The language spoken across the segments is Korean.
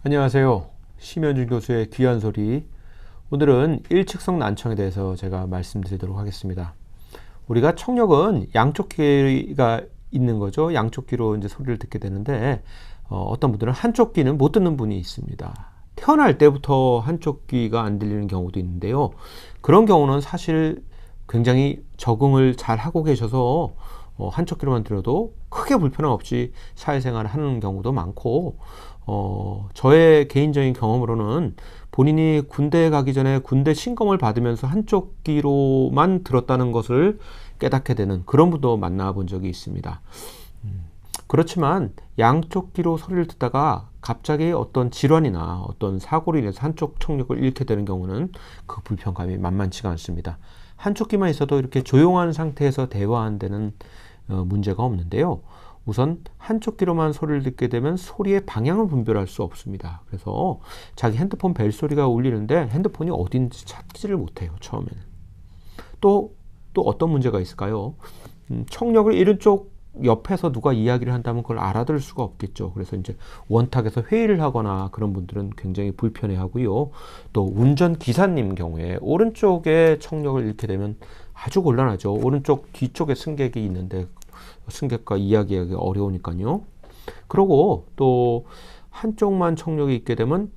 안녕하세요. 심현준 교수의 귀한 소리. 오늘은 일측성 난청에 대해서 제가 말씀드리도록 하겠습니다. 우리가 청력은 양쪽 귀가 있는 거죠. 양쪽 귀로 이제 소리를 듣게 되는데, 어떤 분들은 한쪽 귀는 못 듣는 분이 있습니다. 태어날 때부터 한쪽 귀가 안 들리는 경우도 있는데요. 그런 경우는 사실 굉장히 적응을 잘 하고 계셔서 한쪽 귀로만 들어도 크게 불편함 없이 사회생활을 하는 경우도 많고, 저의 개인적인 경험으로는 본인이 군대에 가기 전에 군대 신검을 받으면서 한쪽 귀로만 들었다는 것을 깨닫게 되는 그런 분도 만나본 적이 있습니다. 그렇지만 양쪽 귀로 소리를 듣다가 갑자기 어떤 질환이나 어떤 사고로 인해서 한쪽 청력을 잃게 되는 경우는 그 불편감이 만만치가 않습니다. 한쪽 귀만 있어도 이렇게 조용한 상태에서 대화하는 데는 문제가 없는데요. 우선 한쪽 귀로만 소리를 듣게 되면 소리의 방향을 분별할 수 없습니다. 그래서 자기 핸드폰 벨소리가 울리는데 핸드폰이 어딘지 찾지를 못해요, 처음에는. 또 어떤 문제가 있을까요? 청력을 잃은 쪽 옆에서 누가 이야기를 한다면 그걸 알아들을 수가 없겠죠. 그래서 이제 원탁에서 회의를 하거나 그런 분들은 굉장히 불편해 하고요. 또 운전 기사님 경우에 오른쪽에 청력을 잃게 되면 아주 곤란하죠. 오른쪽 뒤쪽에 승객이 있는데 승객과 이야기하기 어려우니까요. 그리고 또 한쪽만 청력이 있게 되면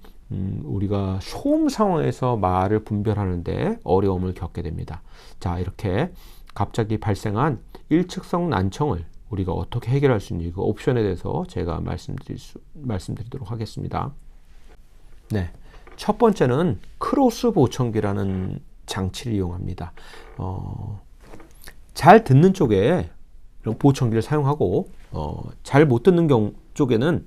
우리가 소음 상황에서 말을 분별하는데 어려움을 겪게 됩니다. 자, 이렇게 갑자기 발생한 일측성 난청을 우리가 어떻게 해결할 수 있는지 그 옵션에 대해서 제가 말씀드리도록 하겠습니다. 네, 첫 번째는 크로스 보청기라는 장치를 이용합니다. 잘 듣는 쪽에 이런 보청기를 사용하고 잘 못 듣는 쪽에는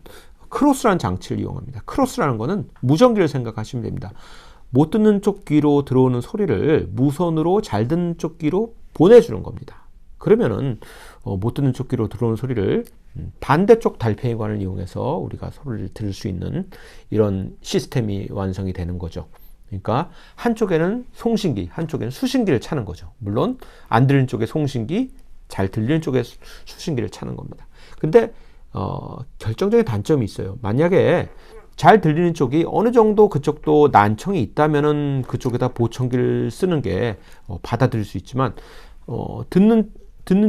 크로스라는 장치를 이용합니다. 크로스라는 거는 무전기를 생각하시면 됩니다. 못 듣는 쪽 귀로 들어오는 소리를 무선으로 잘 듣는 쪽 귀로 보내주는 겁니다. 그러면은 못 듣는 쪽 귀로 들어오는 소리를 반대쪽 달팽이관을 이용해서 우리가 소리를 들을 수 있는 이런 시스템이 완성이 되는 거죠. 그러니까 한쪽에는 송신기, 한쪽에는 수신기를 차는 거죠. 물론 안 들리는 쪽에 송신기, 잘 들리는 쪽에 수신기를 차는 겁니다. 근데 결정적인 단점이 있어요. 만약에 잘 들리는 쪽이 어느 정도 그쪽도 난청이 있다면은 그쪽에다 보청기를 쓰는 게 받아들일 수 있지만 듣는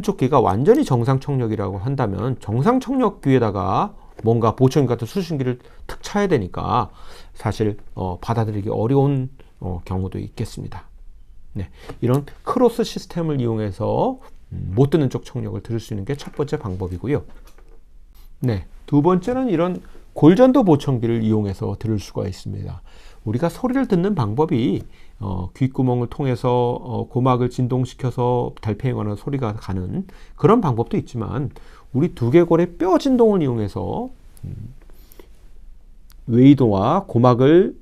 쪽 귀가 완전히 정상 청력이라고 한다면 정상 청력 귀에다가 뭔가 보청기 같은 수신기를 탁 차야 되니까 사실 받아들이기 어려운 경우도 있겠습니다. 네, 이런 크로스 시스템을 이용해서 못 듣는 쪽 청력을 들을 수 있는 게 첫 번째 방법이고요. 네, 두 번째는 이런 골전도 보청기를 이용해서 들을 수가 있습니다. 우리가 소리를 듣는 방법이 귓구멍을 통해서 고막을 진동시켜서 달팽이관으로 소리가 가는 그런 방법도 있지만 우리 두개골의 뼈 진동을 이용해서 웨이도와 고막을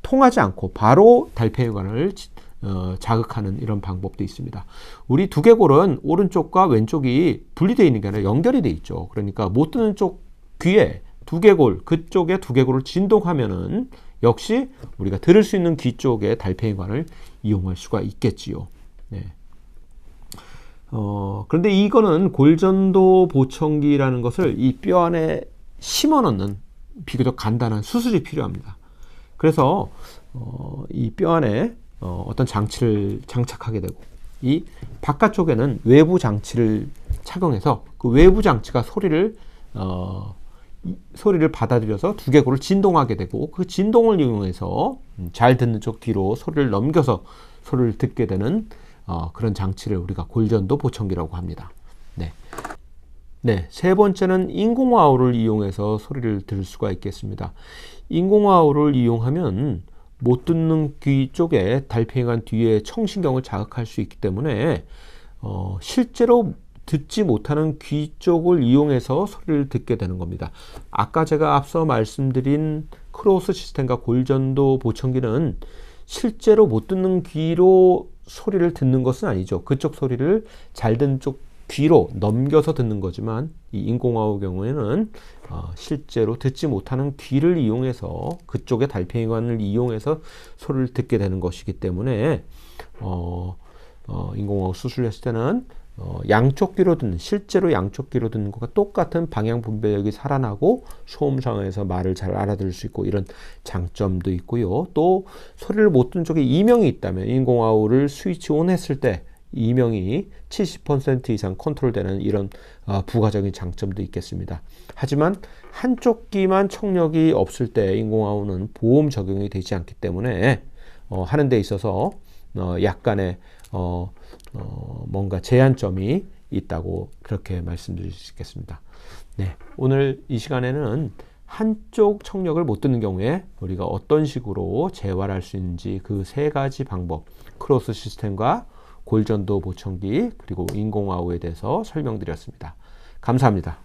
통하지 않고 바로 달팽이관을 자극하는 이런 방법도 있습니다. 우리 두개골은 오른쪽과 왼쪽이 분리되어 있는 게 아니라 연결이 되어 있죠. 그러니까 못 듣는 쪽 귀에 두개골, 그쪽에 두개골을 진동하면은 역시 우리가 들을 수 있는 귀 쪽의 달팽이관을 이용할 수가 있겠지요. 네. 그런데 이거는 골전도 보청기라는 것을 이 뼈 안에 심어 넣는 비교적 간단한 수술이 필요합니다. 그래서 이 뼈 안에 어떤 장치를 장착하게 되고 이 바깥쪽에는 외부 장치를 착용해서 그 외부 장치가 소리를 받아들여서 두개골을 진동하게 되고 그 진동을 이용해서 잘 듣는 쪽 귀로 소리를 넘겨서 소리를 듣게 되는 그런 장치를 우리가 골전도 보청기라고 합니다. 네. 네, 세 번째는 인공와우를 이용해서 소리를 들을 수가 있겠습니다. 인공와우를 이용하면 못 듣는 귀 쪽에 달팽이관 뒤에 청신경을 자극할 수 있기 때문에 실제로 듣지 못하는 귀 쪽을 이용해서 소리를 듣게 되는 겁니다. 아까 제가 앞서 말씀드린 크로스 시스템과 골전도 보청기는 실제로 못 듣는 귀로 소리를 듣는 것은 아니죠. 그쪽 소리를 잘 듣는 쪽 귀로 넘겨서 듣는 거지만 이 인공와우 경우에는 실제로 듣지 못하는 귀를 이용해서 그쪽의 달팽이관을 이용해서 소리를 듣게 되는 것이기 때문에 인공와우 수술을 했을 때는 양쪽 귀로 듣는, 실제로 양쪽 귀로 듣는 것과 똑같은 방향 분별력이 살아나고 소음 상황에서 말을 잘 알아들을 수 있고 이런 장점도 있고요. 또 소리를 못 듣는 쪽에 이명이 있다면 인공아우를 스위치 온 했을 때 이명이 70% 이상 컨트롤되는 이런 부가적인 장점도 있겠습니다. 하지만 한쪽 귀만 청력이 없을 때 인공아우는 보험 적용이 되지 않기 때문에 하는 데 있어서 약간의 뭔가 제한점이 있다고 그렇게 말씀드릴 수 있겠습니다. 네, 오늘 이 시간에는 한쪽 청력을 못 듣는 경우에 우리가 어떤 식으로 재활할 수 있는지 그 세 가지 방법, 크로스 시스템과 골전도 보청기 그리고 인공아우에 대해서 설명드렸습니다. 감사합니다.